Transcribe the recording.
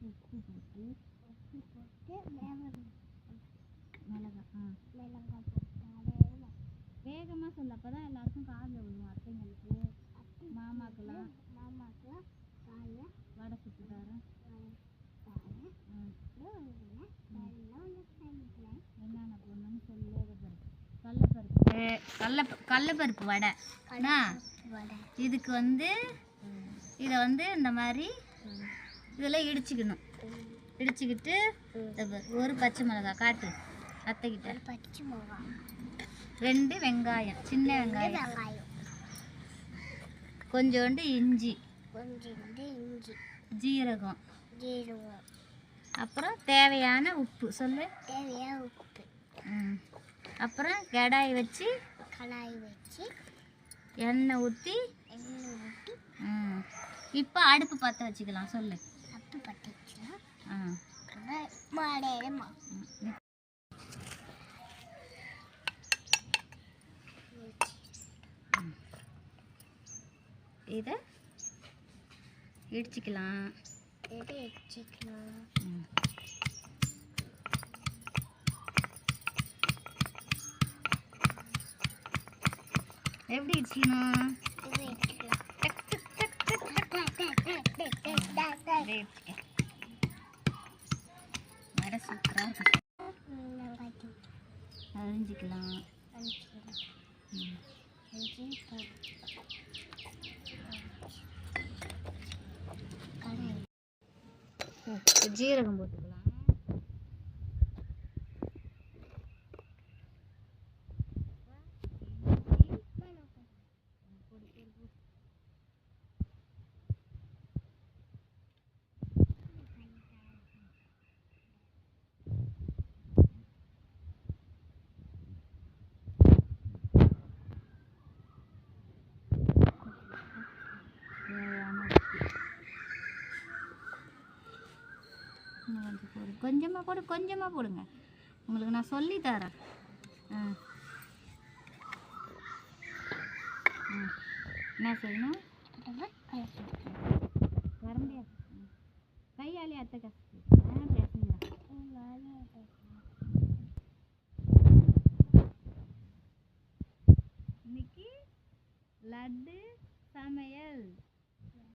உப்பு போட்டு மிளகா வேகமாக சொல்ல, அப்போ தான் எல்லாருக்கும் காதில் விழுவும். அத்தைங்களுக்கு, மாமாக்கெல்லாம் வடை சுட்டு தரேன். என்னென்ன போடணும்னு சொல்லு. கடலைப்பருப்பு வடை. இதுக்கு வந்து இதை வந்து இந்த மாதிரி இதெல்லாம் இடிச்சுக்கிட்டு ஒரு பச்சை மிளகாய் காட்டு அத்தைக்கிட்ட, 2 வெங்காயம், சின்ன வெங்காயம், கொஞ்சோண்டு இஞ்சி, ஜீரகம், அப்புறம் தேவையான உப்பு சொல்லு. அப்புறம் கடாய் வச்சு எண்ணெய் ஊற்றி இப்போ அடுப்பு பற்ற வச்சுக்கலாம் சொல்லு. இதை இடிச்சிக்கலாம். எப்படி இடிச்சிக்கணும்? வடை சூப்பராக இருக்கும். அரிஞ்சிக்கலாம். ஜீரகம் போட்டுக்கலாம். கொஞ்சமாக போடுங்க. உங்களுக்கு நான் சொல்லி தரேன். என்ன செய்யணும்? வர முடியாது, கையாலே அத்தை கஷ்டம் பேசுங்க. இன்னைக்கு லட்டு சமையல்.